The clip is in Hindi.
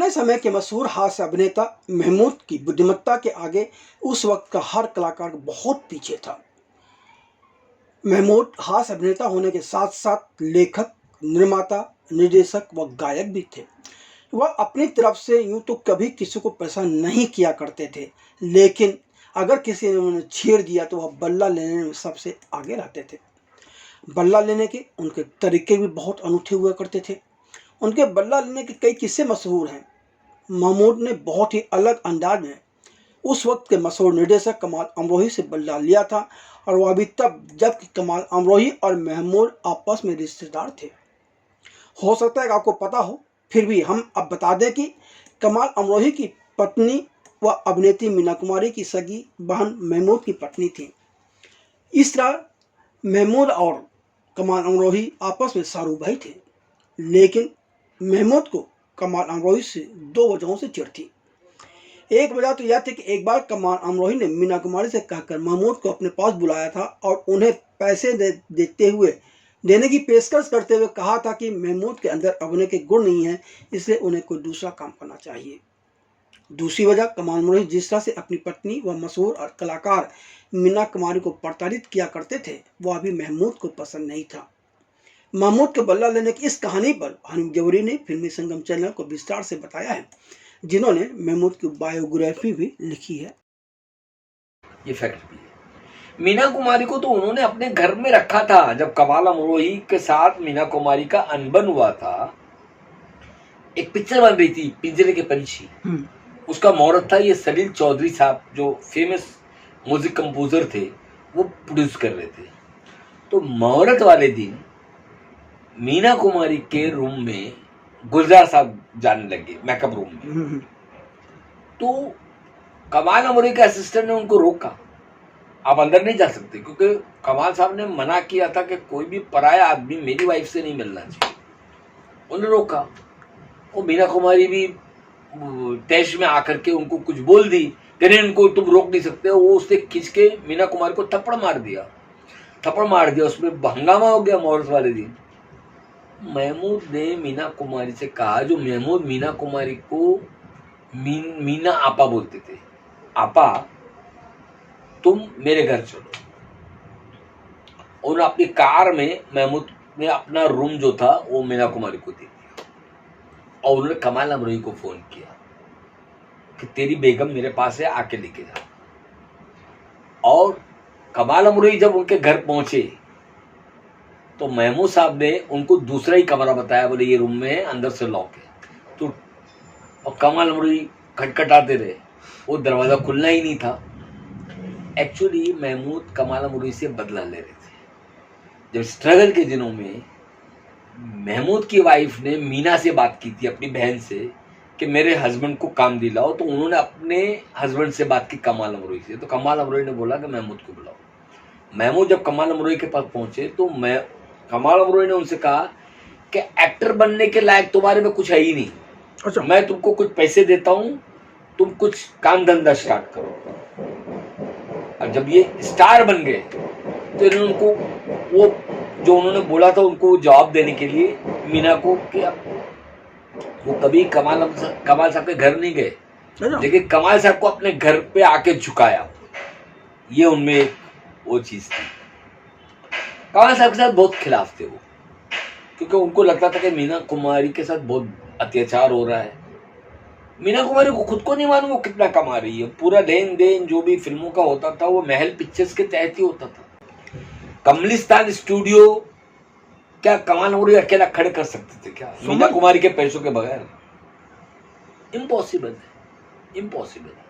अपने समय के मशहूर हास्य अभिनेता महमूद की बुद्धिमत्ता के आगे उस वक्त का हर कलाकार बहुत पीछे था। महमूद हास्य अभिनेता होने के साथ साथ लेखक, निर्माता, निर्देशक व गायक भी थे। वह अपनी तरफ से यूं तो कभी किसी को परेशान नहीं किया करते थे, लेकिन अगर किसी ने उन्हें छेड़ दिया तो वह बल्ला लेने में सबसे आगे रहते थे। बल्ला लेने के उनके तरीके भी बहुत अनूठे हुआ करते थे। उनके बल्ला लेने के कई किस्से मशहूर हैं। महमूद ने बहुत ही अलग अंदाज में उस वक्त के मशहूर निर्देशक कमाल अमरोही से बल्ला लिया था, और वह भी तब जबकि कमाल अमरोही और महमूद आपस में रिश्तेदार थे। हो सकता है कि आपको पता हो, फिर भी हम अब बता दें कि कमाल अमरोही की पत्नी व अभिनेत्री मीना कुमारी की सगी बहन महमूद की पत्नी थी। इस तरह महमूद और कमाल अमरोही आपस में सारू भाई थे, लेकिन महमूद को कमाल अमरोही से दो वजहों से चिढ़ थी। एक वजह तो यह थी कि एक बार कमाल अमरोही ने मीना कुमारी से कहकर महमूद को अपने पास बुलाया था और उन्हें पैसे देने की पेशकश करते हुए कहा था कि महमूद के अंदर अभिनय के गुण नहीं है, इसलिए उन्हें कोई दूसरा काम करना चाहिए। दूसरी वजह, कमाल अमरोही जिस तरह से अपनी पत्नी व मशहूर और कलाकार मीना कुमारी को प्रताड़ित किया करते थे, वह भी महमूद को पसंद नहीं था। महमूद के बल्ला लेने की इस कहानी पर हनीफ जौहरी ने फिल्मी संगम चैनल को विस्तार से बताया है, जिन्होंने महमूद की बायोग्राफी भी लिखी है। ये फैक्ट भी है। मीना कुमारी को तो उन्होंने अपने घर में रखा था। जब कमाल अमरोही के साथ मीना कुमारी का अनबन हुआ था, एक पिक्चर बन रही थी पिंजरे के पंछी, उसका मुहूर्त था। ये सलील चौधरी साहब जो फेमस म्यूजिक कंपोजर थे, वो प्रोड्यूस कर रहे थे। तो मुहूर्त वाले दिन मीना कुमारी के रूम में गुलजार साहब जाने लगे, मेकअप रूम में। तो कमाल अमरोही के असिस्टेंट ने उनको रोका, आप अंदर नहीं जा सकते, क्योंकि कमाल साहब ने मना किया था कि कोई भी पराया आदमी मेरी वाइफ से नहीं मिलना चाहिए। उन्होंने रोका। वो मीना कुमारी भी तैश में आकर के उनको कुछ बोल दी कि नहीं, इनको तुम रोक नहीं सकते। वो उसने खींच के मीना कुमारी को थप्पड़ मार दिया। उसमें हंगामा हो गया मुहूर्त वाले दिन। महमूद ने मीना कुमारी से कहा, जो महमूद मीना कुमारी को मीना आपा बोलते थे, आपा तुम मेरे घर चलो। और अपनी कार में महमूद ने अपना रूम जो था वो मीना कुमारी को दे दिया, और उन्होंने कमाल अमरोही को फोन किया कि तेरी बेगम मेरे पास है, आके लेके जा। और कमाल अमरोही जब उनके घर पहुंचे तो महमूद साहब ने उनको दूसरा ही कमरा बताया, बोले ये रूम में है, अंदर से लॉक है। तो और कमाल अमरोही खटखटाते रहे, वो दरवाजा खुलना ही नहीं था। एक्चुअली महमूद कमाल अमरोही से बदला ले रहे थे। जब स्ट्रगल के दिनों में महमूद की वाइफ ने मीना से बात की थी, अपनी बहन से, कि मेरे हस्बैंड को काम दिलाओ, तो उन्होंने अपने हस्बैंड से बात की कमाल अमरोही से। तो कमाल अमरोही ने बोला कि महमूद को बुलाओ। महमूद जब कमाल अमरोही के पास पहुंचे तो कमाल अमरोही ने उनसे कहा कि एक्टर बनने के लायक तुम्हारे में कुछ है ही नहीं। अच्छा, मैं तुमको कुछ पैसे देता हूं, तुम कुछ काम धंधा स्टार्ट करो। और जब ये स्टार बन गए तो इन्होंने उनको वो जो उन्होंने बोला था उनको जवाब देने के लिए मीना को, कि वो कभी कमाल साहब के घर नहीं गए, लेकिन कमाल साहब को अपने घर पे आके झुकाया। ये उनमें वो चीज थी। कमाल साहब के साथ बहुत खिलाफ थे वो, क्योंकि उनको लगता था कि मीना कुमारी के साथ बहुत अत्याचार हो रहा है। मीना कुमारी को खुद को नहीं मालूम वो कितना कमा रही है। पूरा लेन देन जो भी फिल्मों का होता था वो महल पिक्चर्स के तहत ही होता था। कमलिस्तान स्टूडियो क्या कमाल अमरोही अकेला खड़े कर सकते थे क्या मीना कुमारी के पैसों के बगैर? इम्पॉसिबल है, इम्पॉसिबल है।